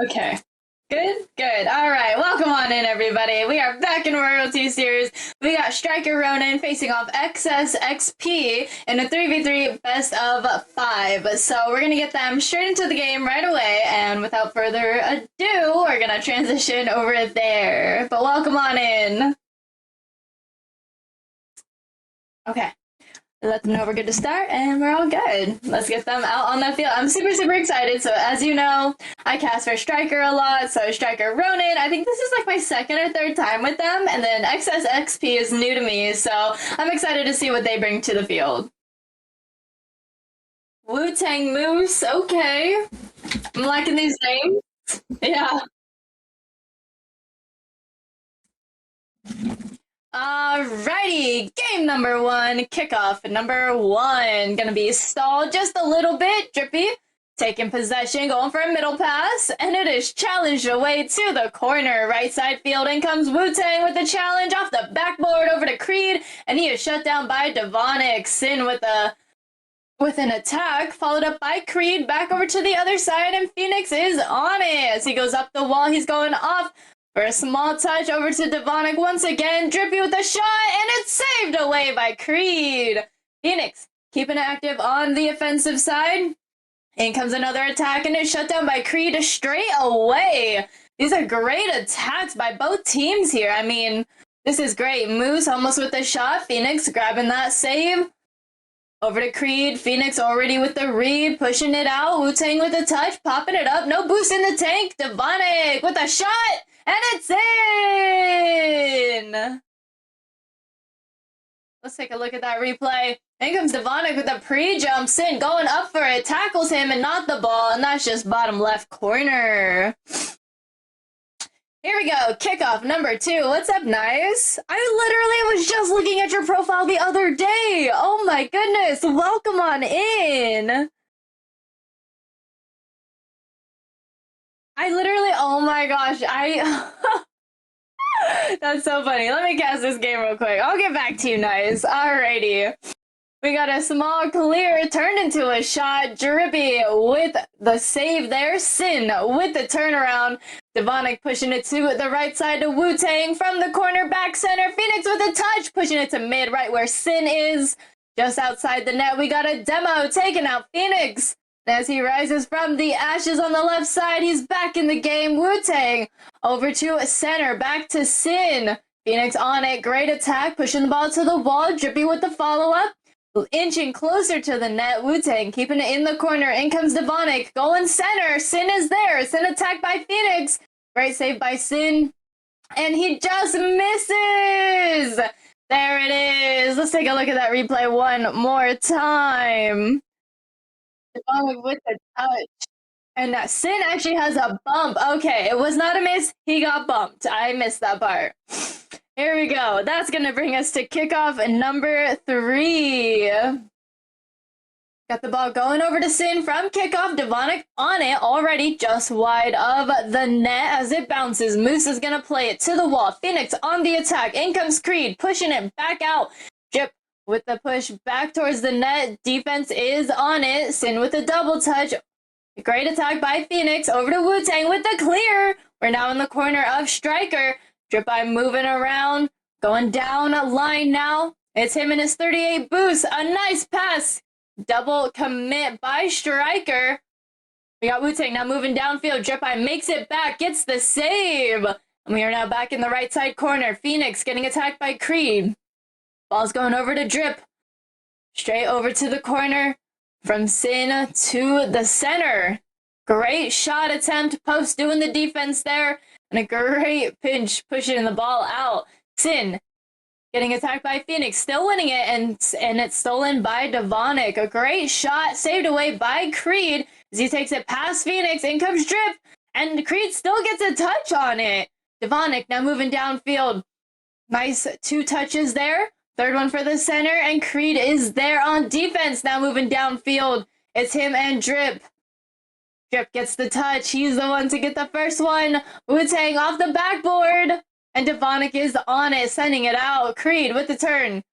Okay. Good, good. All right, welcome on in, everybody. We are back in Royalty Series. We got Stryker Ronin facing off XSXP in a 3v3 best of 5. So we're going to get them straight into the game right away. And without further ado, we're going to transition over there. But welcome on in. Okay. Let them know we're good to start, and we're all good. Let's get them out on the field. I'm super, super excited. So, as you know, I cast for Stryker a lot. So, Stryker Ronin, I think this is like my second or third time with them. And then XSXP is new to me. So, I'm excited to see what they bring to the field. Wu-Tang Moose, okay. I'm liking these names. Yeah. Alrighty, game number one, kickoff number one. Gonna be stalled just a little bit, Drippy. Taking possession, going for a middle pass, and it is challenged away to the corner. Right side field, in comes Wu-Tang with the challenge off the backboard over to Creed, and he is shut down by Devonic. Sin with an attack, followed up by Creed, back over to the other side, and Phoenix is on it. As he goes up the wall, he's going off for a small touch over to Devonic once again. Drippy with a shot, and it's saved away by Creed. Phoenix keeping it active on the offensive side. In comes another attack, and it's shut down by Creed straight away. These are great attacks by both teams here. I mean, this is great. Moose almost with the shot. Phoenix grabbing that save. Over to Creed. Phoenix already with the read, pushing it out. Wu-Tang with a touch, popping it up. No boost in the tank. Devonic with a shot, and it's in! Let's take a look at that replay. In comes Devonic with a pre-jump. Sin going up for it, tackles him and not the ball, and that's just bottom left corner. Here we go, kickoff number two. What's up, Nice? I literally was just looking at your profile the other day. Oh my goodness, welcome on in. I literally, oh my gosh, That's so funny. Let me cast this game real quick. I'll get back to you, Nice. Alrighty. We got a small clear turned into a shot. Drippy with the save there. Sin with the turnaround. Devonic pushing it to the right side to Wu-Tang from the corner back center. Phoenix with a touch, pushing it to mid right where Sin is. Just outside the net, we got a demo taking out Phoenix. As he rises from the ashes on the left side, he's back in the game. Wu-Tang over to center, back to Sin. Phoenix on it, great attack, pushing the ball to the wall. Drippy with the follow-up. Inching closer to the net, Wu-Tang keeping it in the corner. In comes Devonic, going center. Sin is there. Sin attacked by Phoenix. Great save by Sin. And he just misses. There it is. Let's take a look at that replay one more time. Devonic with the touch. And Sin actually has a bump. Okay, it was not a miss. He got bumped. I missed that part. Here we go. That's going to bring us to kickoff number 3. Got the ball going over to Sin from kickoff. Devonic on it already just wide of the net as it bounces. Moose is going to play it to the wall. Phoenix on the attack. In comes Creed, pushing it back out. Jip with the push back towards the net. Defense is on it. Sin with a double touch. Great attack by Phoenix. Over to Wu-Tang with the clear. We're now in the corner of Stryker. Drip by moving around, going down a line now. It's him and his 38 boost. A nice pass. Double commit by Stryker. We got Wu-Tang now moving downfield. Drip by makes it back, gets the save. And we are now back in the right side corner. Phoenix getting attacked by Creed. Ball's going over to Drip. Straight over to the corner. From Sin to the center. Great shot attempt. Post doing the defense there. And a great pinch pushing the ball out. Sin getting attacked by Phoenix. Still winning it. And it's stolen by Devonic. A great shot saved away by Creed. As he takes it past Phoenix. In comes Drip. And Creed still gets a touch on it. Devonic now moving downfield. Nice 2 touches there. Third one for the center, and Creed is there on defense, now moving downfield. It's him and Drip. Drip gets the touch. He's the one to get the first one. Wu-Tang off the backboard, and Devonic is on it, sending it out. Creed with the turn.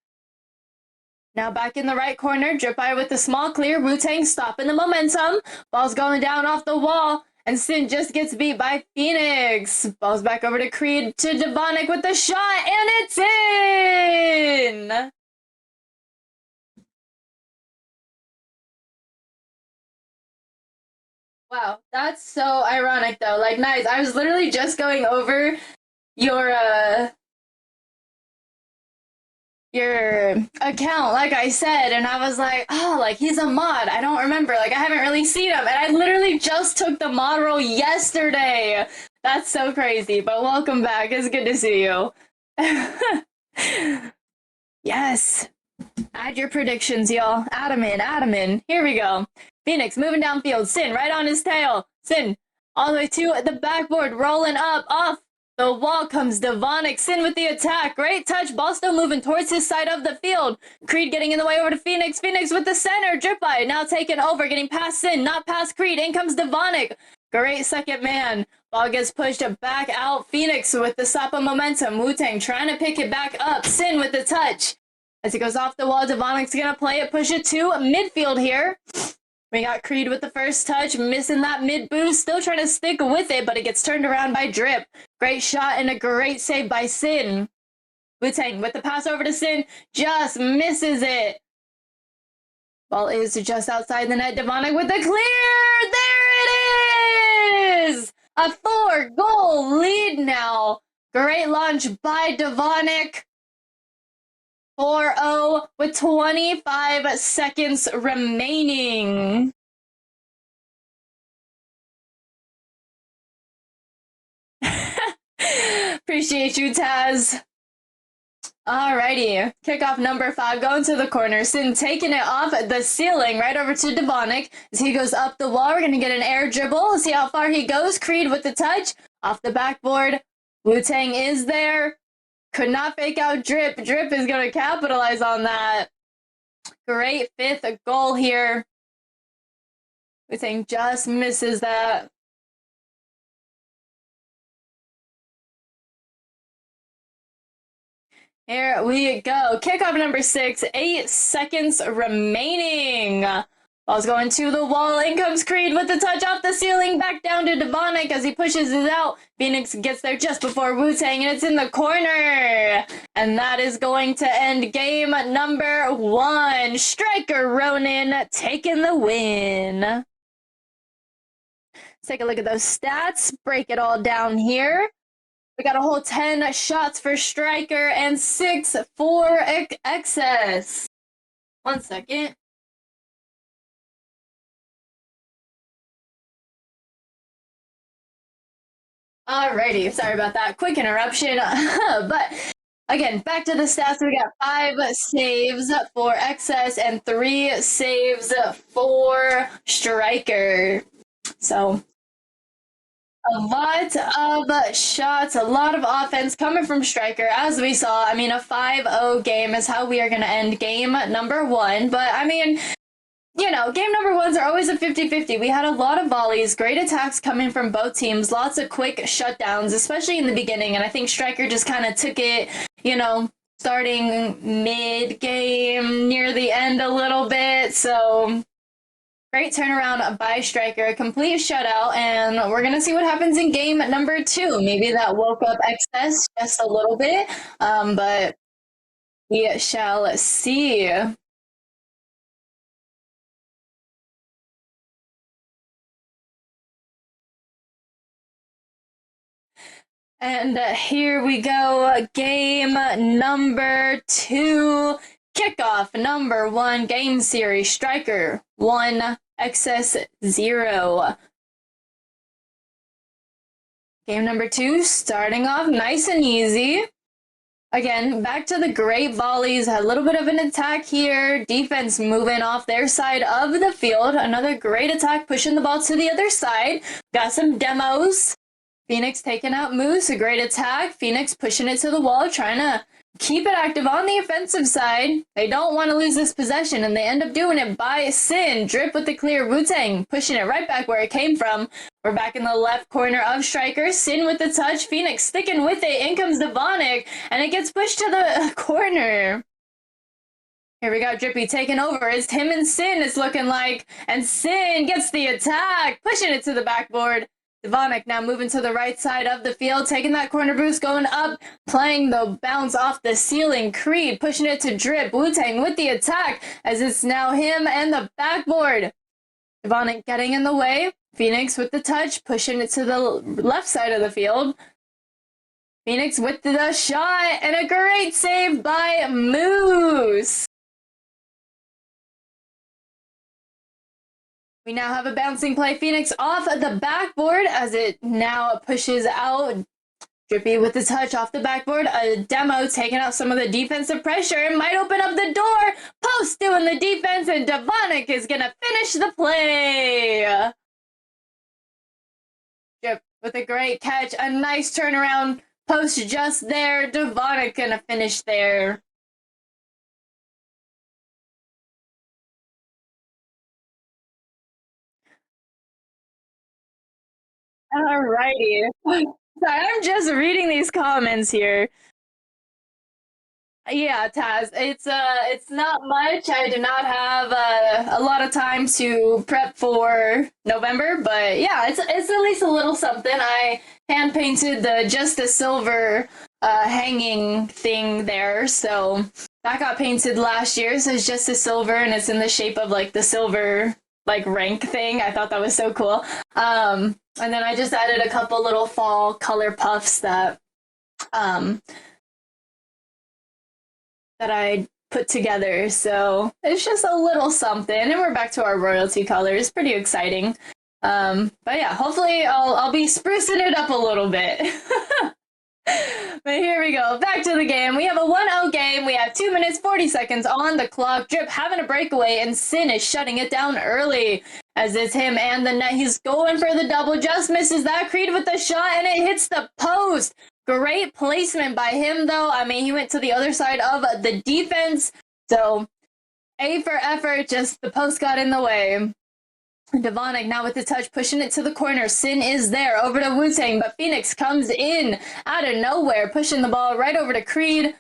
Now back in the right corner, Drip by with the small clear. Wu-Tang stopping the momentum. Ball's going down off the wall, And Sin just gets beat by Phoenix. Ball's back over to Creed to Devonic with the shot, and it's in! Wow, that's so ironic though. Like, nice. I was literally just going over your your account, like I said, and I was like, oh, like he's a mod. I don't remember. Like, I haven't really seen him, and I literally just took the mod role yesterday. That's so crazy. But welcome back. It's good to see you. Yes. Add your predictions, y'all. Add 'em in. Add 'em in. Here we go. Phoenix moving downfield. Sin right on his tail. Sin all the way to the backboard. Rolling up. Off the wall comes Devonic. Sin with the attack. Great touch. Ball still moving towards his side of the field. Creed getting in the way over to Phoenix. Phoenix with the center. Drip by. Now taking over. Getting past Sin. Not past Creed. In comes Devonic. Great second man. Ball gets pushed back out. Phoenix with the stop of momentum. Wu-Tang trying to pick it back up. Sin with the touch. As he goes off the wall, Devonic's gonna play it, push it to midfield here. We got Creed with the first touch, missing that mid boost, still trying to stick with it, but it gets turned around by Drip. Great shot and a great save by Sin. Wu-Tang with the pass over to Sin, just misses it. Ball is just outside the net. Devonic with the clear! There it is! A 4-goal lead now. Great launch by Devonic. 4-0 with 25 seconds remaining. Appreciate you, Taz. Alrighty, kickoff number 5 going to the corner. Sin taking it off the ceiling right over to Devonic. As he goes up the wall, we're going to get an air dribble. See how far he goes. Creed with the touch. Off the backboard. Wu-Tang is there. Could not fake out Drip. Drip is going to capitalize on that. Great 5th goal here. Wu-Tang just misses that. Here we go. Kickoff number 6. 8 seconds remaining. Ball's going to the wall. In comes Creed with the touch off the ceiling. Back down to Devonic as he pushes it out. Phoenix gets there just before Wu-Tang, and it's in the corner. And that is going to end game number 1. Stryker Ronin taking the win. Let's take a look at those stats. Break it all down here. We got a whole 10 shots for Stryker and 6 for excess. 1 second. Alrighty, sorry about that. Quick interruption. But again, back to the stats. We got 5 saves for excess and 3 saves for Stryker. So a lot of shots, a lot of offense coming from Stryker, as we saw. I mean, a 5-0 game is how we are going to end game number 1. But, I mean, you know, game number 1s are always a 50-50. We had a lot of volleys, great attacks coming from both teams, lots of quick shutdowns, especially in the beginning. And I think Stryker just kind of took it, you know, starting mid-game, near the end a little bit. So great turnaround by Stryker, a complete shutout, and we're going to see what happens in game number 2. Maybe that woke up excess just a little bit, but we shall see. And here we go, game number 2, kickoff number 1, game series, Stryker 1, excess 0. Game number 2, starting off nice and easy. Again, back to the great volleys, a little bit of an attack here, defense moving off their side of the field, another great attack, pushing the ball to the other side, got some demos. Phoenix taking out Moose, a great attack. Phoenix pushing it to the wall, trying to keep it active on the offensive side. They don't want to lose this possession, and they end up doing it by Sin. Drip with the clear. Wu-Tang pushing it right back where it came from. We're back in the left corner of Stryker. Sin with the touch. Phoenix sticking with it. In comes Devonic, and it gets pushed to the corner. Here we go, Drippy taking over. It's him and Sin, it's looking like. And Sin gets the attack, pushing it to the backboard. Devonic now moving to the right side of the field, taking that corner boost, going up, playing the bounce off the ceiling. Creed pushing it to Drip. Wu-Tang with the attack, as it's now him and the backboard. Devonic getting in the way. Phoenix with the touch, pushing it to the left side of the field. Phoenix with the shot, and a great save by Moose. We now have a bouncing play. Phoenix off the backboard as it now pushes out. Drippy with the touch off the backboard. A demo taking out some of the defensive pressure. It might open up the door. Post doing the defense, and Devonic is going to finish the play. Drip with a great catch. A nice turnaround. Post just there. Devonic going to finish there. Alrighty. Sorry, I'm just reading these comments here. Yeah, Taz, it's not much. I do not have a lot of time to prep for November, but yeah, it's at least a little something. I hand painted the just a silver hanging thing there, so that got painted last year. So it's just a silver, and it's in the shape of like the silver like rank thing. I thought that was so cool. And then I just added a couple little fall color puffs that that I put together. So it's just a little something, and we're back to our royalty colors. Pretty exciting. But yeah, hopefully I'll be sprucing it up a little bit. But here we go. Back to the game. We have a 1-0 game. We have 2 minutes 40 seconds on the clock. Drip having a breakaway, and Sin is shutting it down early. As it's him and the net. He's going for the double. Just misses that. Creed with the shot, and it hits the post. Great placement by him, though. I mean, he went to the other side of the defense. So, A for effort. Just the post got in the way. Devonic now with the touch, pushing it to the corner. Sin is there, over to Wu-Tang, but Phoenix comes in out of nowhere, pushing the ball right over to Creed.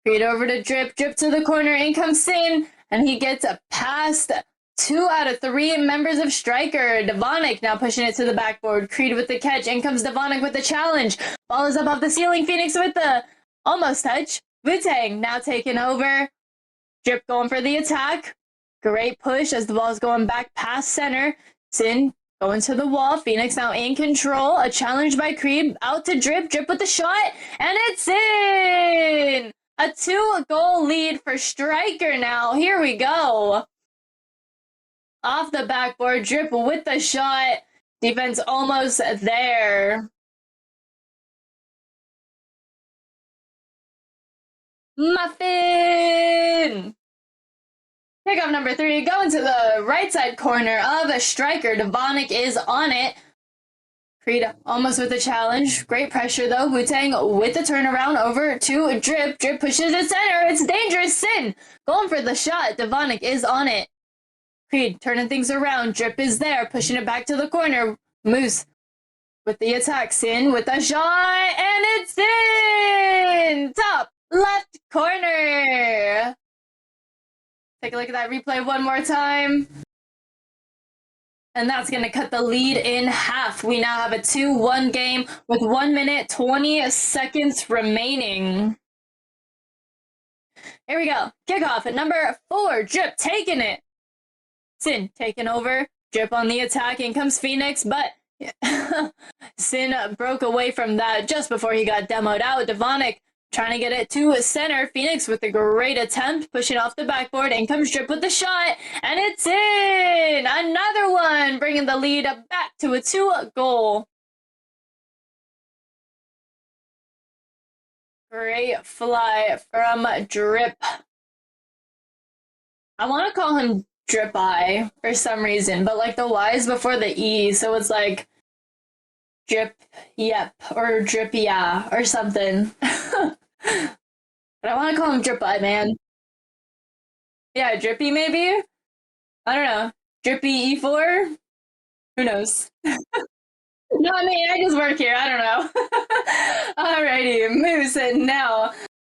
Creed over to Drip. Drip to the corner. In comes Sin, and he gets a past 2 out of 3 members of Stryker. Devonic now pushing it to the backboard. Creed with the catch. In comes Devonic with the challenge. Ball is up off the ceiling. Phoenix with the almost touch. Wu-Tang now taking over. Drip going for the attack. Great push as the ball is going back past center. Sin going to the wall. Phoenix now in control. A challenge by Creed. Out to Drip. Drip with the shot. And it's in! A 2-goal lead for Stryker now. Here we go. Off the backboard. Drip with the shot. Defense almost there. Muffin! Pickup number 3, going to the right side corner of a Stryker. Devonic is on it. Creed almost with the challenge. Great pressure, though. Wu-Tang with the turnaround over to Drip. Drip pushes it center. It's dangerous. Sin going for the shot. Devonic is on it. Creed turning things around. Drip is there, pushing it back to the corner. Moose with the attack. Sin with the shot, and it's in! Top left corner. Take a look at that replay one more time. And that's going to cut the lead in half. We now have a 2-1 game with 1 minute 20 seconds remaining. Here we go. Kickoff at number 4. Drip taking it. Sin taking over. Drip on the attack. In comes Phoenix, but Sin broke away from that just before he got demoed out. Devonic trying to get it to center. Phoenix with a great attempt, pushing off the backboard. In comes Drip with the shot, and it's in! Another one, bringing the lead back to a 2-goal. Great fly from Drip. I want to call him Drip Eye for some reason, but like the Y is before the E, so it's like Drip Yep or Drip Yeah or something. But I want to call him Drip Eye, man. Yeah, Drippy maybe? I don't know. Drippy E4? Who knows? No, I mean, I just work here. I don't know. Alrighty, Moose, and now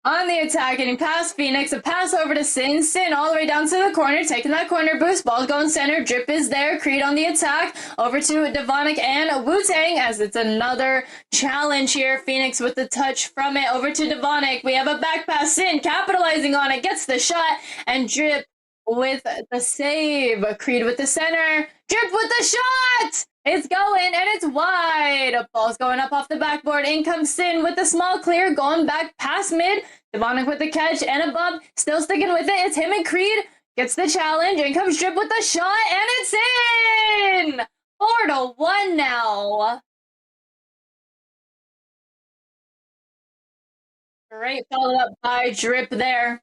On the attack, getting past Phoenix, a pass over to Sin. Sin all the way down to the corner, taking that corner boost. Ball's going center. Drip is there. Creed on the attack. Over to Devonic and Wu-Tang as it's another challenge here. Phoenix with the touch from it. Over to Devonic. We have a back pass. Sin capitalizing on it. Gets the shot. And Drip with the save. Creed with the center. Drip with the shot! It's going and it's wide. Ball's going up off the backboard. In comes Sin with the small clear, going back past mid. Devonic with the catch and above, still sticking with it. It's him and Creed. Gets the challenge. In comes Drip with the shot and it's in. 4-1 now. Great follow up by Drip there.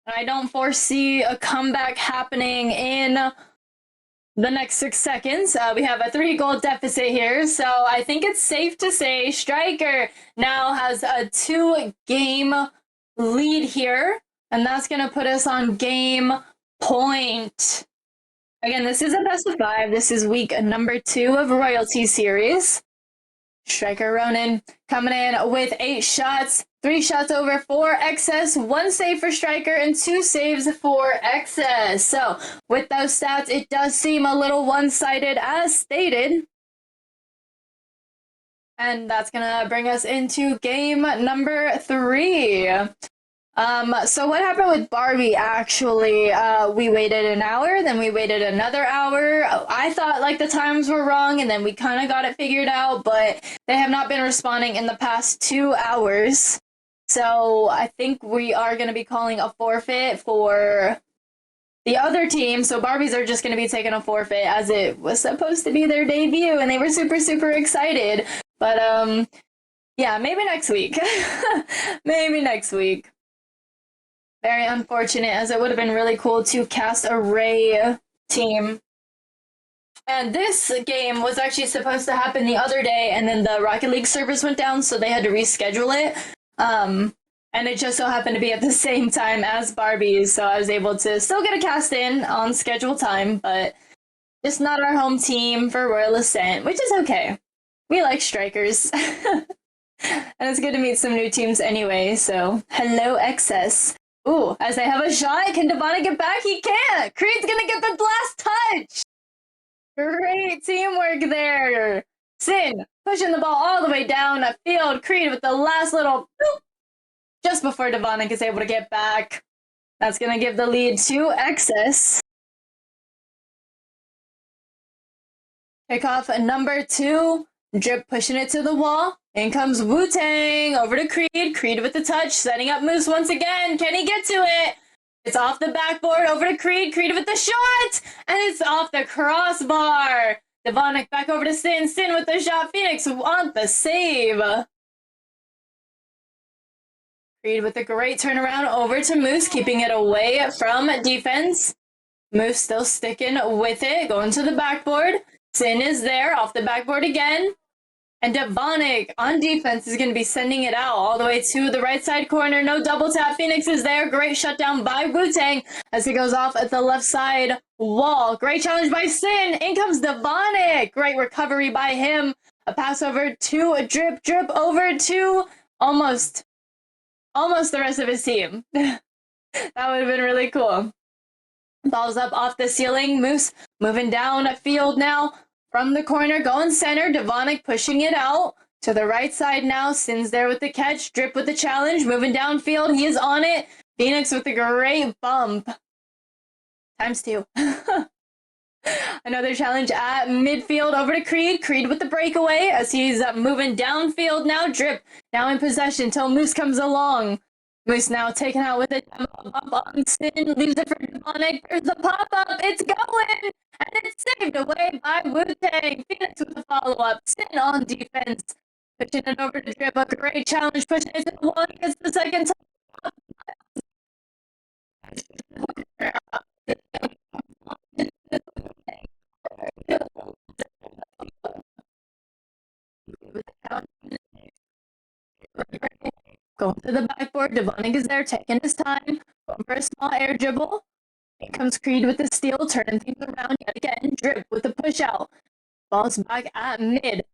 I don't foresee a comeback happening in the next 6 seconds. We have a 3-goal deficit here, so I think it's safe to say Stryker now has a 2-game lead here, and that's going to put us on game point. Again, this is a best of 5. This is week number 2 of Royalty Series. Stryker Ronin coming in with 8 shots, 3 shots over, 4 excess, 1 save for Stryker, and 2 saves for excess. So with those stats, it does seem a little one-sided as stated. And that's going to bring us into game number 3. So what happened with Barbie, actually? We waited an hour, then we waited another hour. I thought, like, the times were wrong, and then we kind of got it figured out, but they have not been responding in the past 2 hours. So I think we are going to be calling a forfeit for the other team. So Barbies are just going to be taking a forfeit, as it was supposed to be their debut, and they were super, super excited. But, yeah, maybe next week. Maybe next week. Very unfortunate, as it would have been really cool to cast a Ray team. And this game was actually supposed to happen the other day, and then the Rocket League servers went down, so they had to reschedule it. And it just so happened to be at the same time as Barbie's, so I was able to still get a cast in on scheduled time, but just not our home team for Royal Ascent, which is okay. We like Strikers. And it's good to meet some new teams anyway, so hello, Excess. Ooh, as they have a shot, can Devonic get back? He can't! Creed's gonna get the last touch! Great teamwork there! Sin pushing the ball all the way down the field. Creed with the last little boop just before Devonic is able to get back. That's gonna give the lead to Excess. Kickoff number 2. Drip pushing it to the wall. In comes Wu-Tang over to Creed. Creed with the touch, setting up moves once again. Can he get to it? It's off the backboard over to Creed. Creed with the shot! And it's off the crossbar. Devonic back over to Sin. Sin with the shot. Phoenix on the save. Creed with a great turnaround over to Moose, keeping it away from defense. Moose still sticking with it, going to the backboard. Sin is there, off the backboard again. And Devonic on defense is going to be sending it out all the way to the right side corner. No double tap. Phoenix is there. Great shutdown by Wu-Tang as it goes off at the left side wall. Great challenge by Sin. In comes Devonic. Great recovery by him. A pass over to a Drip. Drip over to almost the rest of his team. That would have been really cool. Ball's up off the ceiling. Moose moving down field now. From the corner, going center. Devonic pushing it out to the right side now. Sin's there with the catch. Drip with the challenge. Moving downfield. He is on it. Phoenix with a great bump. ×2. Another challenge at midfield over to Creed. Creed with the breakaway as he's moving downfield now. Drip now in possession until Moose comes along. Moose now taken out with a bump on Sin. Leaves it for Devonic. There's a pop-up. It's going! And it's saved away by Wu-Tang. Phoenix with the follow-up. Sin on defense. Pushing it over to Drip. A great challenge. Pushing it to the wall. Gets the second time. Going to the backboard. Devonic is there, taking his time. Going for a small air dribble. Here comes Creed with the steal, turning things around yet again. Drip with the push out. Ball's back at mid.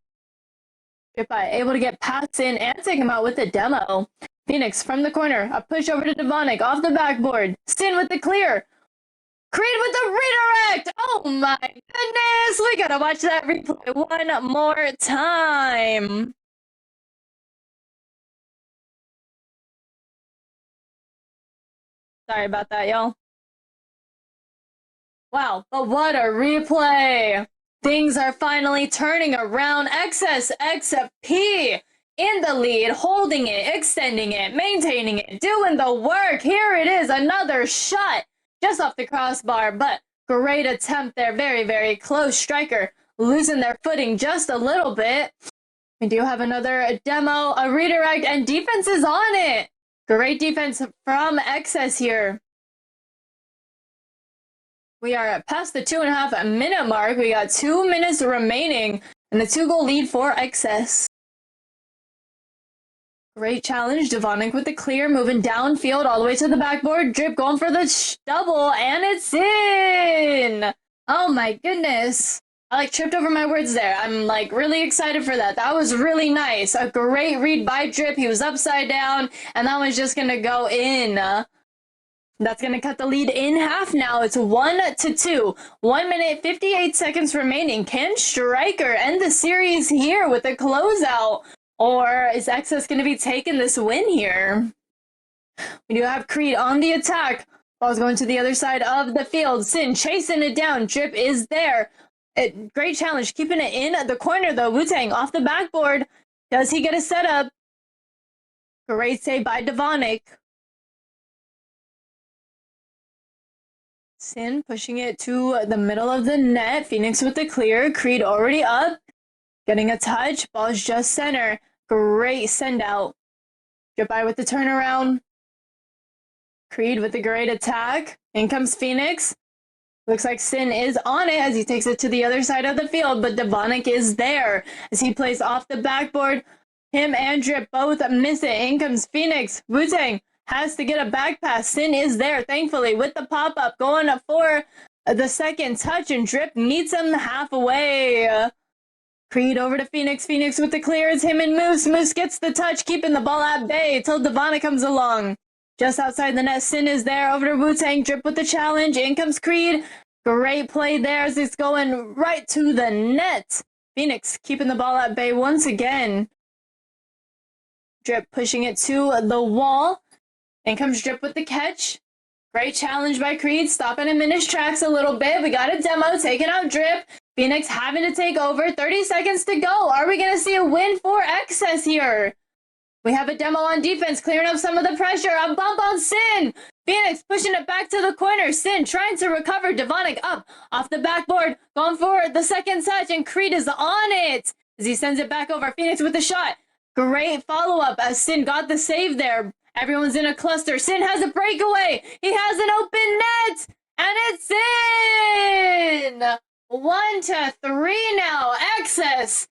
Goodbye. Able to get past in and take him out with a demo. Phoenix from the corner. A push over to Demonic off the backboard. Sin with the clear. Creed with the redirect! Oh my goodness! We gotta watch that replay one more time. Sorry about that, y'all. Wow, but what a replay! Things are finally turning around. XP in the lead, holding it, extending it, maintaining it, doing the work. Here it is, another shot just off the crossbar, but great attempt there. Very, very close. Stryker losing their footing just a little bit. We do have another demo, a redirect, and defense is on it. Great defense from XS here. We are past the 2.5 minute mark. We got 2 minutes remaining and the 2-goal lead for XS. Great challenge. Devonic with the clear, moving downfield all the way to the backboard. Drip going for the double, and it's in! Oh my goodness. I tripped over my words there. I'm really excited for that. That was really nice. A great read by Drip. He was upside down, and that was just gonna go in. That's going to cut the lead in half now. It's 1-2. 1 minute, 58 seconds remaining. Can Stryker end the series here with a closeout? Or is XS going to be taking this win here? We do have Creed on the attack. Ball's going to the other side of the field. Sin chasing it down. Drip is there. Great challenge. Keeping it in the corner, though. Wu-Tang off the backboard. Does he get a setup? Great save by Devonic. Sin pushing it to the middle of the net. Phoenix with the clear. Creed already up. Getting a touch. Ball's just center. Great send out. Drip by with the turnaround. Creed with a great attack. In comes Phoenix. Looks like Sin is on it as he takes it to the other side of the field, but Devonic is there as he plays off the backboard. Him and Drip both miss it. In comes Phoenix. Wu-Tang has to get a back pass. Sin is there, thankfully, with the pop-up, going up for the second touch, and Drip meets him halfway. Creed over to Phoenix. Phoenix with the clear. It's him and Moose. Moose gets the touch, keeping the ball at bay till Devonic comes along. Just outside the net, Sin is there. Over to Wu-Tang. Drip with the challenge. In comes Creed. Great play there as it's going right to the net. Phoenix keeping the ball at bay once again. Drip pushing it to the wall. In comes Drip with the catch. Great challenge by Creed, stopping him in his tracks a little bit. We got a demo, taking out Drip. Phoenix having to take over. 30 seconds to go. Are we going to see a win for XS here? We have a demo on defense, clearing up some of the pressure. A bump on Sin. Phoenix pushing it back to the corner. Sin trying to recover. Devonic up off the backboard, going for the second touch, and Creed is on it as he sends it back over. Phoenix with the shot. Great follow-up as Sin got the save there. Everyone's in a cluster. Sin has a breakaway. He has an open net, and it's in. 1-3 now. XS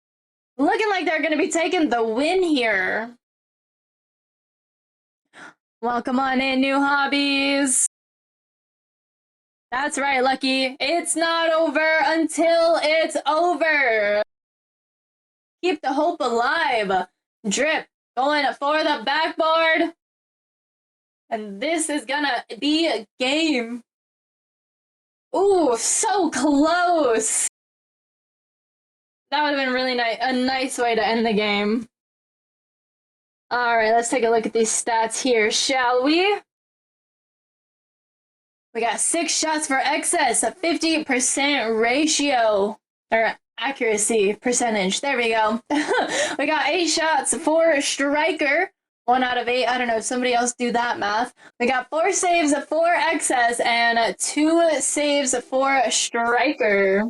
looking like they're going to be taking the win here. Welcome on in, new hobbies. That's right, Lucky. It's not over until it's over. Keep the hope alive. Drip going for the backboard. And this is gonna be a game. Ooh, so close. That would have been really nice. A nice way to end the game. All right, let's take a look at these stats here, shall we? We got 6 shots for XS, a 50% ratio, or accuracy percentage. There we go. We got 8 shots for Stryker. 1 out of 8. I don't know. Somebody else do that math. We got 4 saves for XS and 2 saves for Stryker.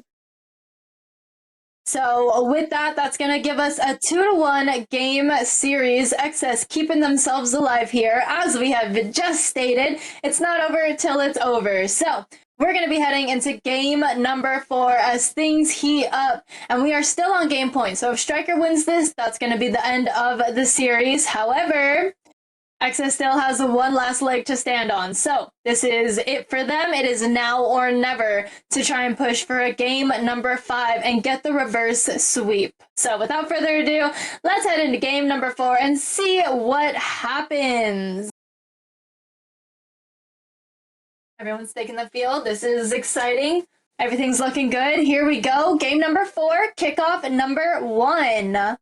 So with that, that's going to give us a 2-1 game series. XS keeping themselves alive here. As we have just stated, it's not over till it's over. So we're going to be heading into game number 4 as things heat up. And we are still on game point. So if Stryker wins this, that's going to be the end of the series. However, Excess still has one last leg to stand on. So this is it for them. It is now or never to try and push for a game number 5 and get the reverse sweep. So without further ado, let's head into game number 4 and see what happens. Everyone's taking the field. This is exciting. Everything's looking good. Here we go. Game number 4, kickoff number 1.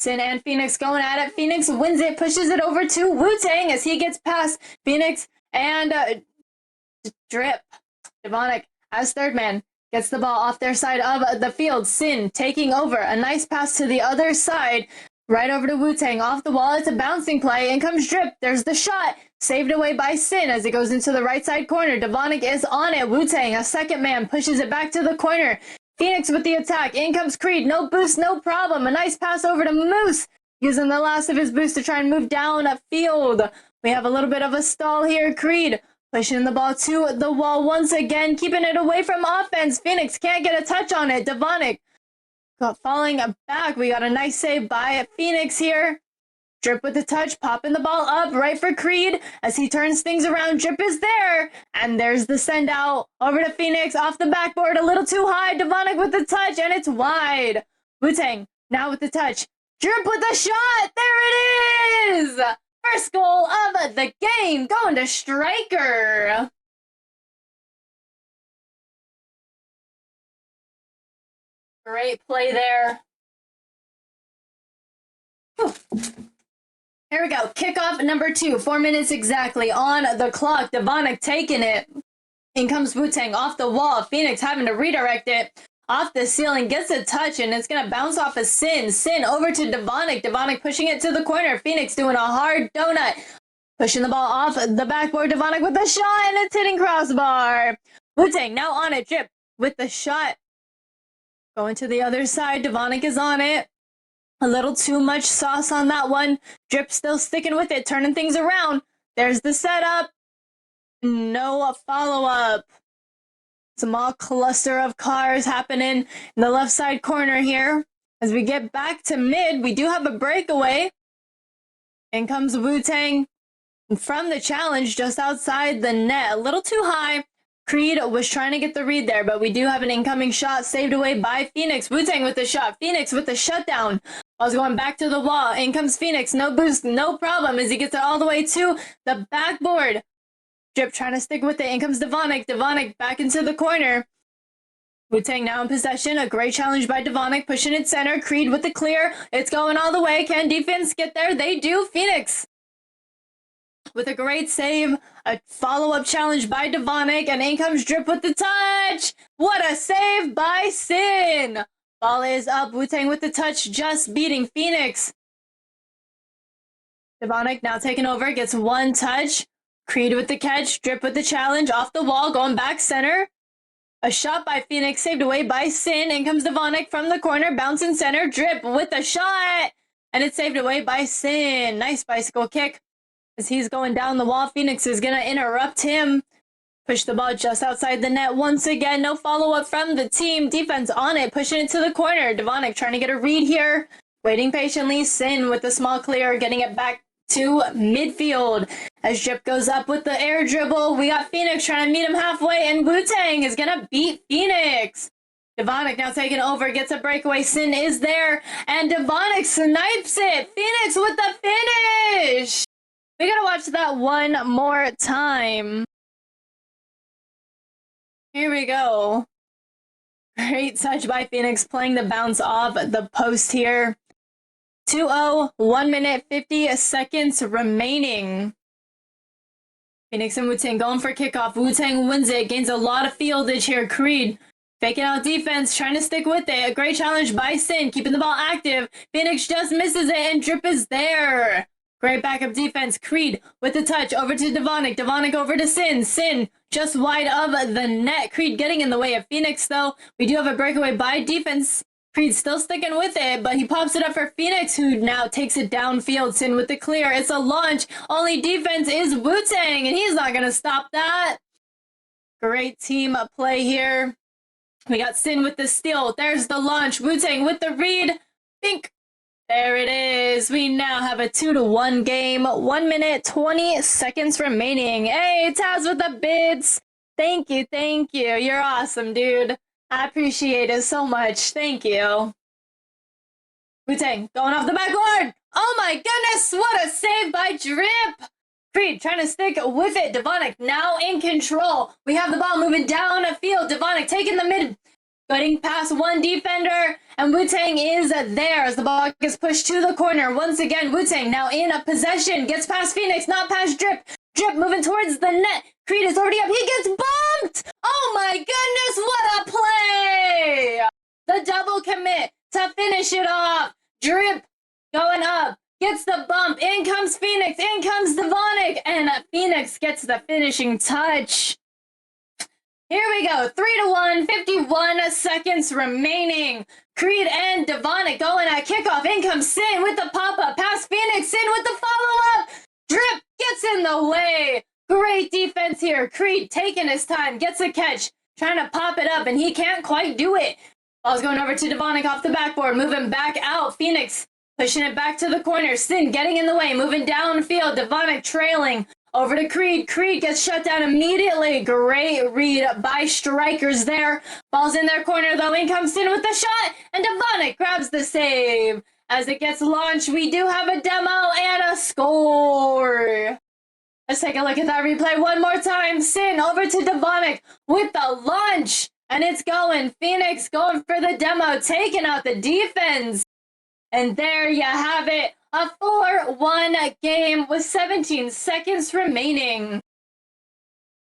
Sin and Phoenix going at it. Phoenix wins it, pushes it over to Wu-Tang as he gets past Phoenix and Drip. Devonic as third man gets the ball off their side of the field. Sin taking over. A nice pass to the other side. Right over to Wu-Tang. Off the wall. It's a bouncing play. In comes Drip. There's the shot. Saved away by Sin as it goes into the right side corner. Devonic is on it. Wu-Tang, a second man, pushes it back to the corner. Phoenix with the attack. In comes Creed. No boost, no problem. A nice pass over to Moose. Using the last of his boost to try and move down a field. We have a little bit of a stall here. Creed pushing the ball to the wall once again. Keeping it away from offense. Phoenix can't get a touch on it. Devonic falling back. We got a nice save by Phoenix here. Drip with the touch, popping the ball up right for Creed as he turns things around. Drip is there, and there's the send out over to Phoenix off the backboard, a little too high. Devonic with the touch, and it's wide. Wu-Tang now with the touch. Drip with the shot. There it is. First goal of the game going to Stryker. Great play there. Whew. Here we go. Kickoff number 2. 4 minutes exactly on the clock. Devonic taking it. In comes Wu-Tang off the wall. Phoenix having to redirect it off the ceiling. Gets a touch, and it's going to bounce off of Sin. Sin over to Devonic. Devonic pushing it to the corner. Phoenix doing a hard donut. Pushing the ball off the backboard. Devonic with the shot, and it's hitting crossbar. Wu-Tang now on it. Drip with the shot. Going to the other side. Devonic is on it. A little too much sauce on that one. Drip still sticking with it, turning things around. There's the setup. No follow-up. Small cluster of cars happening in the left side corner here. As we get back to mid, we do have a breakaway. In comes Wu-Tang from the challenge just outside the net. A little too high. Creed was trying to get the read there, but we do have an incoming shot saved away by Phoenix. Wu-Tang with the shot. Phoenix with the shutdown. Ball's going back to the wall. In comes Phoenix. No boost, no problem as he gets it all the way to the backboard. Drip trying to stick with it. In comes Devonic. Devonic back into the corner. Wu-Tang now in possession. A great challenge by Devonic. Pushing it center. Creed with the clear. It's going all the way. Can defense get there? They do. Phoenix with a great save. A follow-up challenge by Devonic. And in comes Drip with the touch. What a save by Sin. Ball is up. Wu-Tang with the touch, just beating Phoenix. Devonic now taking over, gets one touch. Creed with the catch, Drip with the challenge, off the wall, going back center. A shot by Phoenix, saved away by Sin. In comes Devonic from the corner, bouncing center. Drip with the shot, and it's saved away by Sin. Nice bicycle kick as he's going down the wall. Phoenix is going to interrupt him. Push the ball just outside the net once again. No follow-up from the team. Defense on it, pushing it to the corner. Devonic trying to get a read here. Waiting patiently. Sin with the small clear, getting it back to midfield. As Drip goes up with the air dribble, we got Phoenix trying to meet him halfway, and Wu-Tang is going to beat Phoenix. Devonic now taking over, gets a breakaway. Sin is there, and Devonic snipes it. Phoenix with the finish. We got to watch that one more time. Here we go. Great touch by Phoenix, playing the bounce off the post here. 2-0, 1 minute, 50 seconds remaining. Phoenix and Wu-Tang going for kickoff. Wu-Tang wins it, gains a lot of fieldage here. Creed faking out defense, trying to stick with it. A great challenge by Sin, keeping the ball active. Phoenix just misses it, and Drip is there. Great backup defense. Creed with the touch over to Devonic. Devonic over to Sin. Sin just wide of the net. Creed getting in the way of Phoenix, though. We do have a breakaway by defense. Creed still sticking with it, but he pops it up for Phoenix, who now takes it downfield. Sin with the clear. It's a launch. Only defense is Wu-Tang, and he's not going to stop that. Great team play here. We got Sin with the steal. There's the launch. Wu-Tang with the read. Bink. There it is. We now have a 2-1 game. 1 minute, 20 seconds remaining. Hey, Taz with the bits. Thank you, thank you. You're awesome, dude. I appreciate it so much. Thank you. Wu-Tang going off the backboard. Oh my goodness, what a save by Drip. Creed trying to stick with it. Devonic now in control. We have the ball moving down a field. Devonic taking the mid. Getting past one defender, and Wu-Tang is there as the ball gets pushed to the corner. Once again, Wu-Tang now in a possession, gets past Phoenix, not past Drip. Drip moving towards the net. Creed is already up. He gets bumped! Oh my goodness, what a play! The double commit to finish it off. Drip going up, gets the bump. In comes Phoenix, in comes Devonic, and Phoenix gets the finishing touch. Here we go, 3-1, 51 seconds remaining. Creed and Devonic going at kickoff. In comes Sin with the pop-up. Past Phoenix, Sin with the follow-up. Drip gets in the way. Great defense here. Creed taking his time, gets a catch, trying to pop it up, and he can't quite do it. Ball's going over to Devonic off the backboard, moving back out. Phoenix pushing it back to the corner. Sin getting in the way, moving downfield. Devonic trailing. Over to Creed. Creed gets shut down immediately. Great read by Strikers there. Ball's in their corner though. In comes Sin with the shot. And Devonic grabs the save. As it gets launched, we do have a demo and a score. Let's take a look at that replay one more time. Sin over to Devonic with the launch. And it's going. Phoenix going for the demo. Taking out the defense. And there you have it. A 4-1 game with 17 seconds remaining.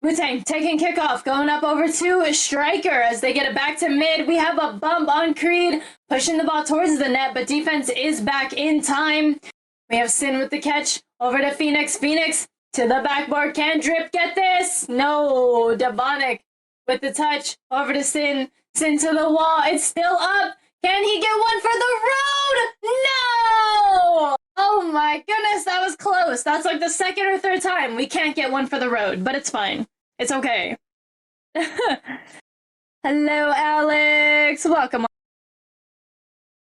Wu-Tang taking kickoff, going up over to Stryker as they get it back to mid. We have a bump on Creed, pushing the ball towards the net, but defense is back in time. We have Sin with the catch, over to Phoenix. Phoenix to the backboard. Can Drip get this? No. Devonic with the touch, over to Sin. Sin to the wall. It's still up. Can he get one for the road? No! Oh my goodness, that was close. That's like the second or third time we can't get one for the road, but it's fine. It's okay. Hello, Alex. Welcome.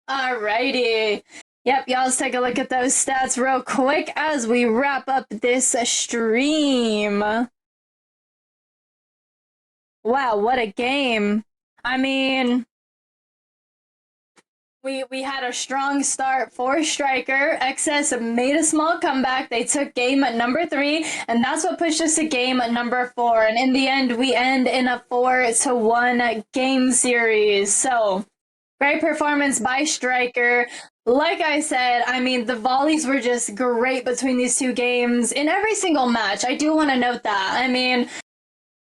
Alrighty. Yep, y'all, let's take a look at those stats real quick as we wrap up this stream. Wow, what a game. I mean, we had a strong start for Stryker. XS made a small comeback. They took game number 3, and that's what pushed us to game number 4. And in the end, we end in a 4-1 game series. So, great performance by Stryker. Like I said, I mean, the volleys were just great between these two games in every single match. I do want to note that. I mean,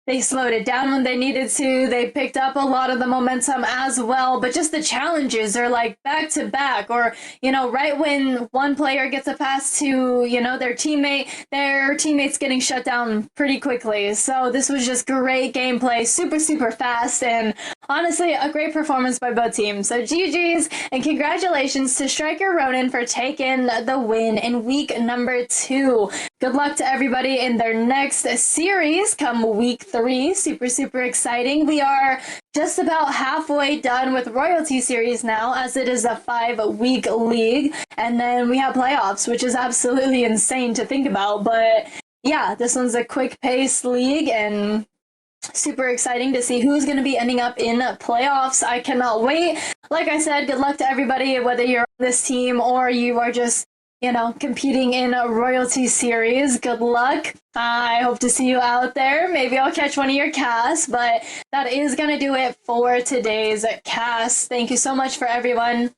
they slowed it down when they needed to. They picked up a lot of the momentum as well, but just the challenges are like back to back, or, you know, right when one player gets a pass to, you know, their teammate's getting shut down pretty quickly. So this was just great gameplay, super, super fast, and honestly, a great performance by both teams. So GG's, and congratulations to Stryker Ronin for taking the win in week number 2. Good luck to everybody in their next series come week 3. Super, super exciting. We are just about halfway done with Royalty Series now, as it is a 5-week league. And then we have playoffs, which is absolutely insane to think about. But yeah, this one's a quick pace league and super exciting to see who's going to be ending up in playoffs. I cannot wait. Like I said, good luck to everybody, whether you're on this team or you are just, you know, competing in a Royalty Series. Good luck. I hope to see you out there. Maybe I'll catch one of your casts, but that is going to do it for today's cast. Thank you so much for everyone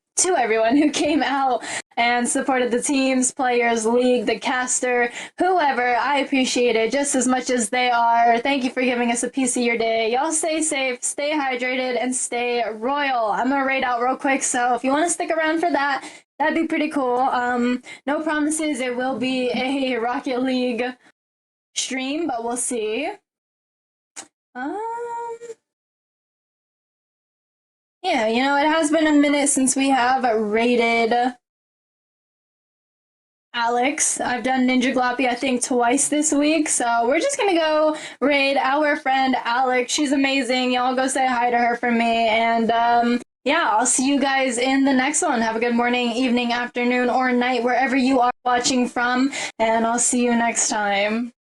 who came out and supported the teams, players, league, the caster, whoever. I appreciate it just as much as they are. Thank you for giving us a piece of your day. Y'all stay safe, stay hydrated, and stay royal. I'm going to raid out real quick, so if you want to stick around for that, that'd be pretty cool. No promises it will be a Rocket League stream, but we'll see. Yeah, you know, it has been a minute since we have raided Alex. I've done Ninja Gloppy, I think, twice this week, so we're just gonna go raid our friend Alex. She's amazing. Y'all go say hi to her for me, and yeah, I'll see you guys in the next one. Have a good morning, evening, afternoon, or night, wherever you are watching from, and I'll see you next time.